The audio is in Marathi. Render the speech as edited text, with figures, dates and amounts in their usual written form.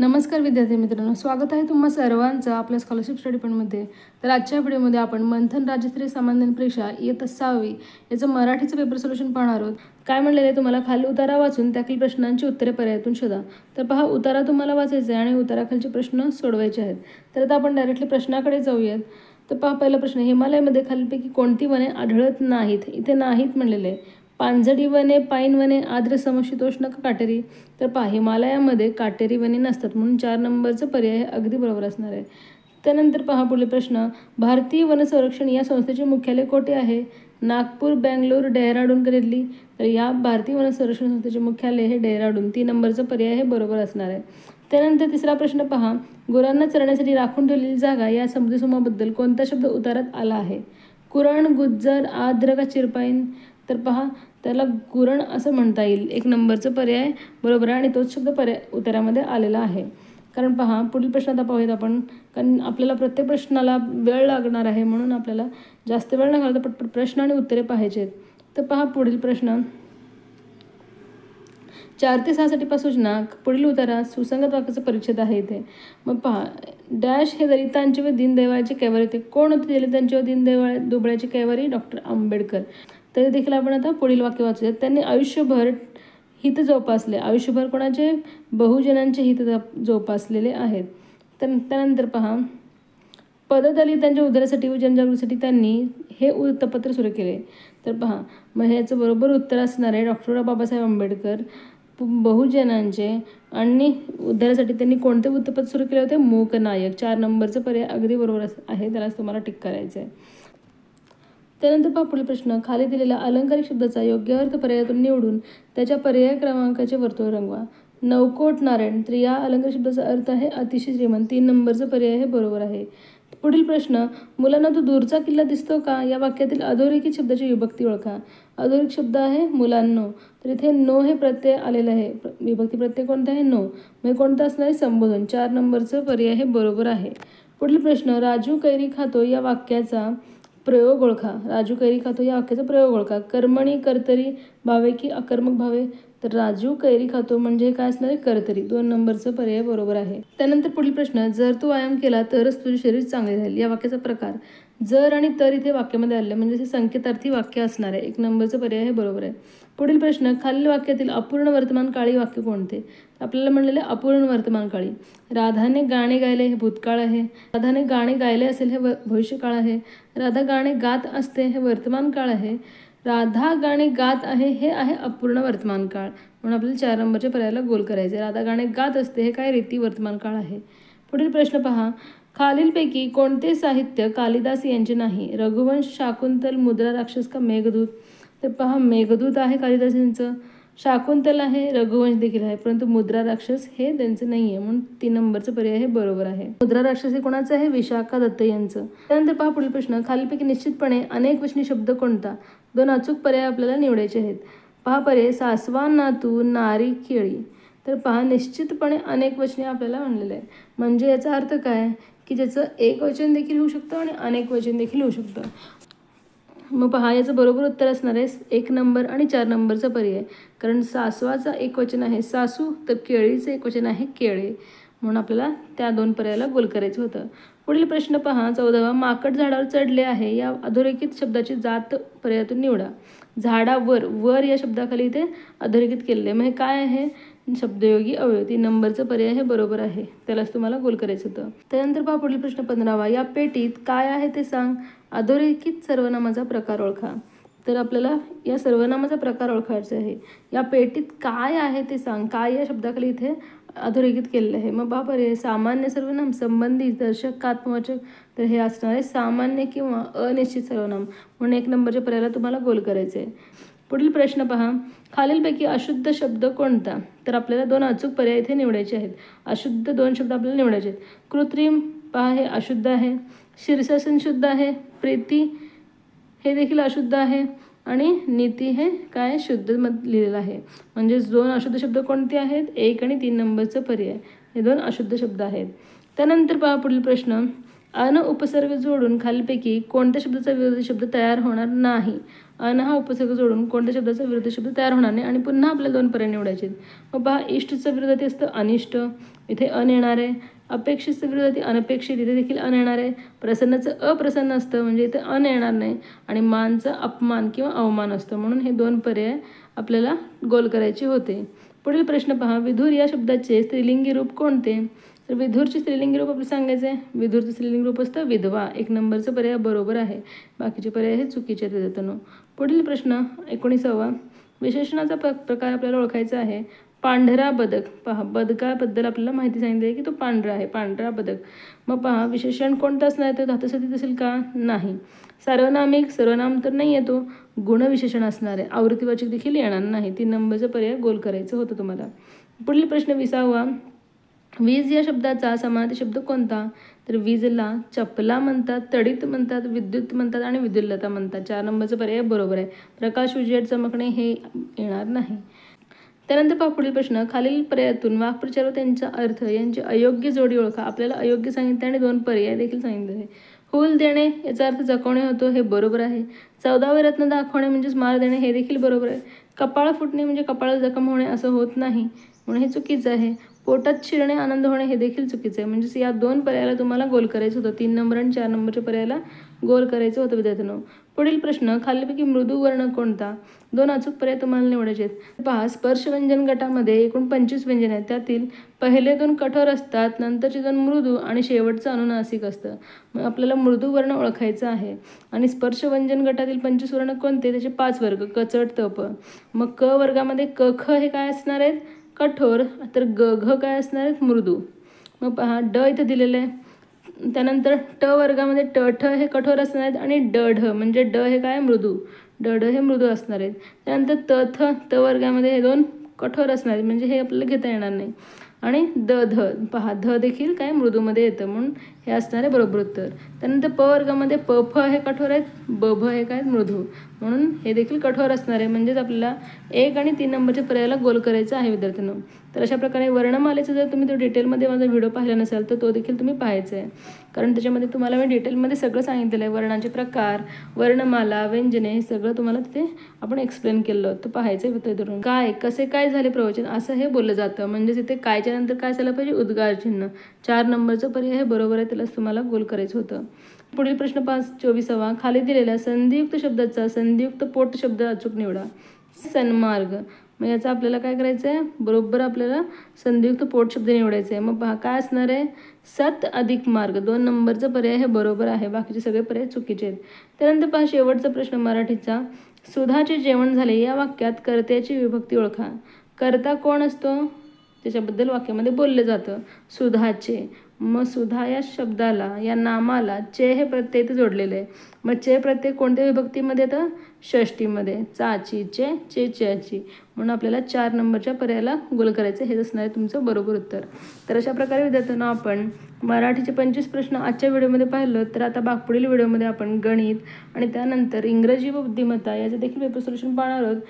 नमस्कार विद्यार्थी मित्रांनो, स्वागत आहे तुम्हा सर्वांचं आपल्या स्कॉलरशिप स्टडी पॉईंटमध्ये। तर आजच्या व्हिडिओमध्ये आपण मंथन राज्यस्तरीय सामान्य परीक्षा इयत्ता 6वी याचं मराठीचं पेपर सोल्युशन पाहणार आहोत। काय म्हणलेलं आहे, तुम्हाला खाली उतारा वाचून त्यातील प्रश्नांची उत्तरे पर्यायातून शोधा। तर पहा, उतारा तुम्हाला वाचायचा आहे आणि उताराखालचे प्रश्न सोडवायचे आहेत। तर आता आपण डायरेक्टली प्रश्नाकडे जाऊयात। तर पहा, पहिला प्रश्न, हिमालयामध्ये खालीलपैकी कोणती वने आढळत नाहीत? इथे नाहीत म्हणलेले आहे। पानझडी वने, पाईन वने, आर्द्र समशीतोष्ण का काटेरी? तर पहा, हिमालयामध्ये काटेरी वने नसतात, म्हणून 4 नंबरचं पर्याय हे अगदी बरोबर असणार आहे। त्यानंतर पहा पुढील प्रश्न, भारतीय वन संरक्षण या संस्थेचे मुख्यालय कोठे आहे? नागपूर, बेंगलोर, डेहराडून, दिल्ली? तर या भारतीय वन संरक्षण संस्थेचे मुख्यालय हे डेहराडून, 3 नंबरचं पर्याय हे बरोबर असणार आहे। त्यानंतर तिसरा प्रश्न पहा, गुरांना चरण्यासाठी राखून ठेवलेली जागा या शब्दसमूहाबद्दल कोणता शब्द उतारात आला आहे? कुरण, गुज्जर, आर्द्र का चिरपाईन? तर पहा, त्याला गुरण असं म्हणता येईल, 1 नंबरचं पर्याय बरोबर आहे आणि तोच शब्द उत्तरामध्ये आलेला आहे। कारण पहा, पुढील प्रश्न आता पाहूयात आपण, कारण आपल्याला प्रत्येक प्रश्नाला वेळ लागणार आहे, म्हणून आपल्याला जास्त वेळ न घालता पटपट प्रश्न आणि उत्तरे पाहायचे आहेत। तर पहा पुढील प्रश्न, 4 ते 6 साठी सूचना, पुढील उतारा सुसंगत वाक्याचा परिच्छेद आहे इथे। मग पहा, डॅश हे दलितांचे व दीनदयाळचे कैवारी होते। कोण होते दलितांचे व दीनदयाळचे कैवारी? डॉक्टर आंबेडकर। तरी देखील आपण आता पुढील वाक्य वाचूयात। त्यांनी आयुष्यभर हित जोपासले। आयुष्यभर कोणाचे? बहुजनांचे हित जोपासलेले आहेत। त्यानंतर पहा, पददलितांच्या उद्धारासाठी व जनजागृतीसाठी त्यांनी हे वृत्तपत्र सुरू केले। तर पहा, मग ह्याचं बरोबर उत्तर असणार आहे डॉक्टर बाबासाहेब आंबेडकर। बहुजनांचे आणि उद्धारासाठी त्यांनी कोणते वृत्तपत्र सुरू केले होते? मूकनायक। 4 नंबरचं पर्याय अगदी बरोबर आहे, त्यालाच तुम्हाला टिक करायचं आहे। त्यानंतर पहा पुढील प्रश्न, खाली दिलेला अलंकारिक शब्दाचा योग्य अर्थ पर्यायातून निवडून त्याच्या पर्याय क्रमांकाचे वर्तुळ रंगवा। नवकोट नारायण, तर या अलंकारिक शब्दाचा अर्थ आहे अतिशय श्रीमंत, 3 नंबरचं पर्याय हे बरोबर आहे। पुढील प्रश्न, मुलांना तो दूरचा किल्ला दिसतो का? या वाक्यातील अधोरेखित शब्दाची विभक्ती ओळखा। अधोरेखित शब्द आहे मुलांनो, तर इथे नो हे प्रत्यय आलेलं आहे, विभक्ती प्रत्यय कोणता आहे? नो, म्हणजे कोणतं असणार आहे? संबोधन। 4 नंबरचं पर्याय हे बरोबर आहे। पुढील प्रश्न, राजू कैरी खातो या वाक्याचा प्रयोग ओळखा। राजू कैरी खातो या वाक्याचा प्रयोग ओळखा। कर्मणी, कर्तरी भावे की अकर्मक भावे? तर राजू कैरी खातो म्हणजे काय असणार आहे? कर्तरी। 2 नंबरचं पर्याय बरोबर आहे। त्यानंतर पुढील प्रश्न, जर तू व्यायाम केला तरच तुझे शरीर चांगले राहील। या वाक्याचा प्रकार, जर आणि तर इथे वाक्यामध्ये आले, म्हणजे हे संकेतार्थी वाक्य असणार आहे, 1 नंबरचं पर्याय हे बरोबर आहे। पुढील प्रश्न, खालील वाक्यातील अपूर्ण वर्तमान काळी वाक्य कोणते? आपल्याला म्हणलेले अपूर्ण वर्तमान काळी, राधाने गाणे गायले हे भूतकाळ आहे, राधाने गाणे गायले असेल हे भविष्यकाळ आहे, राधा गाणे गात असते हे वर्तमान काळ आहे, राधा गाणे गात आहे हे आहे अपूर्ण वर्तमान काळ, म्हणून आपल्याला 4 नंबरच्या पर्यायाला गोल करायचे। राधा गाणे गात असते हे काय? रीती वर्तमान काळ आहे। पुढील प्रश्न पहा, खालीलपैकी कोणते साहित्य कालिदास यांचे नाही? रघुवंश, शाकुंतल, मुद्रा राक्षस का मेघदूत? तर पहा, मेघदूत आहे कालिदास यांचं, शाकुंतल आहे, रघुवंश देखील आहे, परंतु मुद्रा राक्षस हे त्यांचं नाही आहे, म्हणून 3 नंबरचं पर्याय हे बरोबर आहे। मुद्रा राक्षस हे कोणाचं आहे? विशाखा दत्त यांचं। त्यानंतर पहा पुढील प्रश्न, खालीलपैकी निश्चितपणे अनेकवचनी शब्द कोणता? 2 अचूक पर्याय आपल्याला निवडायचे आहेत। पहा पर्याय, सासवा, नातू, नारी, केळी। तर पहा, निश्चितपणे अनेकवचनी आपल्याला म्हणलेलं आहे, म्हणजे याचा अर्थ काय की ज्याचं एकवचन देखील होऊ शकतं आणि अनेक वचन देखील होऊ शकतं। मग पहा, याचं बरोबर उत्तर असणार आहे 1 नंबर आणि 4 नंबरचा पर्याय, कारण सासवाचा एकवचन आहे सासू, तर केळीचं एकवचन आहे केळे, म्हणून आपल्याला त्या 2 पर्यायाला गोल करायचं होतं। पुढील प्रश्न पहा 14वा, माकड झाडावर चढले आहे या अधोरेखित शब्दाची जात पर्यायातून निवडा। झाडावर, वर या शब्दाखाली इथे अधोरेखित केलेले आहे, मग हे काय आहे? शब्दयोगी अवयव। 3 नंबरचं पर्याय हे बरोबर आहे, त्यालाच तुम्हाला गोल करायचं होतं। त्यानंतर पहा पुढील प्रश्न 15वा, या पेटीत काय आहे ते सांग। अधोरेखित सर्वनामाचा प्रकार ओळखा। तर आपल्याला या सर्वनामाचा प्रकार ओळखायचा आहे। या पेटीत काय आहे ते सांग, काय या शब्दाखाली इथे अधोरेखित केलेलं आहे। मग पहा पर्याय, सामान्य सर्वनाम, संबंधी, दर्शक का आत्मवाचक? तर हे असणार आहे सामान्य किंवा अनिश्चित सर्वनाम, म्हणून 1 नंबरच्या पर्यायाला तुम्हाला गोल करायचे आहे। पुढील प्रश्न पहा, खालीलपैकी अशुद्ध शब्द कोणता? तर आपल्याला 2 अचूक पर्याय इथे निवडायचे आहेत। अशुद्ध 2 शब्द आपल्याला निवडायचे आहेत। कृत्रिम पहा, हे अशुद्ध आहे, शीर्षासन शुद्ध आहे, प्रीती हे देखील अशुद्ध आहे, आणि नीती हे काय? शुद्ध मध्ये लिहिलेलं आहे, म्हणजे 2 अशुद्ध शब्द कोणते आहेत? 1 आणि 3 नंबरचं पर्याय, हे 2 अशुद्ध शब्द आहेत। त्यानंतर पहा पुढील प्रश्न, अन उपसर्ग जोडून खालीलपैकी कोणत्या शब्दाचा विरोधी शब्द तयार होणार नाही? अन हा उपसर्ग जोडून कोणत्या शब्दाचा विरुद्ध शब्द तयार होणार नाही आणि पुन्हा आपल्याला 2 पर्याय निवडायचे आहेत. मग पहा, इष्टचं विरुद्धार्थी असतं अनिष्ट, इथे अन येणार आहे. अपेक्षितचं विरुद्धार्थी अनपेक्षित, इथे देखील अन येणार आहे. प्रसन्नाचं अप्रसन्न असतं म्हणजे इथे अन येणार नाही. आणि मानचं अपमान किंवा अवमान असतं, म्हणून हे 2 पर्याय आपल्याला गोल करायचे होते. पुढील प्रश्न पहा, विधूर या शब्दाचे स्त्रीलिंगी रूप कोणते? तर विधूरचे स्त्रीलिंगी रूप आपल्याला सांगायचं आहे. विधूरचं स्त्रीलिंगी रूप असतं विधवा. 1 नंबरचा पर्याय बरोबर आहे. बाकीचे पर्याय हे चुकीचे आहेत विद्यार्थ्यांनो. पुढील प्रश्न 19वा, विशेषणाचा प्रकार आपल्याला ओळखायचा आहे. पांढरा बदक. पहा, बदकाबद्दल आपल्याला माहिती सांगितली आहे की तो पांढरा आहे, पांढरा बदक. मग पहा, विशेषण कोणतं असणार आहे? तो धातुसहित असेल का? नाही. सार्वनामिक, सर्वनाम तर नाही येतो. गुणविशेषण असणार आहे. आवृत्तीवाचक देखील येणार नाही. 3 नंबरचा पर्याय गोल करायचं होतं तुम्हाला. पुढील प्रश्न 20वा, वीज या शब्दाचा समानार्थी शब्द कोणता? तर वीजला चपला म्हणतात, तडित म्हणतात, विद्युत म्हणतात आणि विद्युल्लता म्हणतात. 4 नंबरचा पर्याय बरोबर आहे. प्रकाश, उजेड, चमकणे हे येणार नाही. त्यानंतर पहा पुढील प्रश्न, खालील पर्यायातून वाक्प्रचार व त्यांचा अर्थ यांची अयोग्य जोडी ओळखा. आपल्याला अयोग्य सांगितले आणि 2 पर्याय देखील सांगितले आहे. हूल देणे याचा अर्थ जखवणे होतो, हे बरोबर आहे. 14वे रत्न दाखवणे म्हणजेच मार देणे, हे देखील बरोबर आहे. कपाळ फुटणे म्हणजे कपाळ जखम होणे असं होत नाही, म्हणून हे चुकीचं आहे. पोटात शिरणे, आनंद होणे हे देखील चुकीचं आहे. म्हणजे या 2 पर्यायाला तुम्हाला गोल करायचं होतं. 3 नंबर आणि 4 नंबरच्या पर्यायाला गोल करायचं होतं विद्यार्थ्यांनो. पुढील प्रश्न, खालीलपैकी मृदू वर्ण कोणता? 2 अचूक पर्याय तुम्हाला निवडायचे आहेत. पहा, स्पर्श व्यंजन गटामध्ये एकूण 25 व्यंजन आहेत. त्यातील पहिले 2 कठोर असतात, नंतरचे 2 मृदू आणि शेवटचं अनुनासिक असतं. मग आपल्याला मृदू वर्ण ओळखायचा आहे. आणि स्पर्श व्यंजन गटातील 25 वर्ण कोणते? त्याचे 5 वर्ग, क, च, ट, प. मग क वर्गामध्ये क, ख हे काय असणार आहेत? कठोर. तर ग, घ काय असणार आहेत? मृदू. मग पहा, ड इथं दिलेलं आहे. त्यानंतर ट वर्गामध्ये ट, ठ हे कठोर असणार आहेत आणि ड, ढ म्हणजे ड हे काय? मृदू. ड, ढ हे मृदू असणार आहेत. त्यानंतर त, थ, त वर्गामध्ये हे 2 कठोर असणार आहेत, म्हणजे हे आपल्याला घेता येणार नाही. आणि द, ध, पहा, ध देखील काय? मृदूमध्ये येतं, म्हणून हे असणार आहे बरोबर उत्तर. त्यानंतर प वर्गामध्ये प, फ हे कठोर आहेत, ब, भ हे काय? मृदू, म्हणून हे देखील कठोर असणार आहे. म्हणजेच आपल्याला 1 आणि 3 नंबरच्या पर्यायाला गोल करायचं आहे विद्यार्थ्यांनो. तर अशा प्रकारे वर्णमालेचं जर तुम्ही तो डिटेलमध्ये माझा व्हिडिओ पाहिला नसाल तर तो देखील तुम्ही पाहायचा आहे, कारण त्याच्यामध्ये तुम्हाला मी डिटेलमध्ये सगळं सांगितलेलं आहे. वर्णाचे प्रकार, वर्णमाला, व्यंजने हे सगळं तुम्हाला तिथे आपण एक्सप्लेन केलं. तर पाहायचं आहे विद्यार्थ्यांनो. काय, कसे काय झाले प्रवचन असं हे बोललं जातं. म्हणजेच इथे कायच्या नंतर काय झालं पाहिजे? उद्गार चिन्ह. 4 नंबरचं पर्याय हे बरोबर आहे, त्यालाच तुम्हाला गोल करायचं होतं. पुढील प्रश्न 24वा, खाली दिलेल्या संधियुक्त शब्दाचा संधियुक्त पोट शब्द अचूक निवडा. सन्मार्ग. मग याचं आपल्याला काय करायचं आहे? बरोबर आपल्याला संधियुक्त पोट शब्द निवडायचा आहे. मग पहा काय असणार आहे? सत अधिक मार्ग. 2 नंबरचं पर्याय हे बरोबर आहे. बाकीचे सगळे पर्याय चुकीचे आहेत. त्यानंतर पहा शेवटचा प्रश्न मराठीचा, सुधाचे जेवण झाले या वाक्यात कर्त्याची विभक्ती ओळखा. कर्ता कोण असतो? त्याच्याबद्दल वाक्यामध्ये बोललं जातं. सुधाचे. मग सुधा या शब्दाला, या नामाला चे हे प्रत्यय इथे जोडलेलं आहे. मग चे प्रत्यय कोणत्या विभक्तीमध्ये येतं? षष्टीमध्ये. चाची, चे, चे, च्याची. म्हणून आपल्याला 4 नंबरच्या पर्यायाला गोल करायचं. हेच असणार आहे तुमचं बरोबर उत्तर. तर अशा प्रकारे विद्यार्थ्यांना आपण मराठीचे 25 प्रश्न आजच्या व्हिडिओमध्ये पाहिलं. तर आता पुढील व्हिडिओमध्ये आपण गणित आणि त्यानंतर इंग्रजी व बुद्धिमत्ता याचं देखील पेपर सोल्युशन पाहणार आहोत.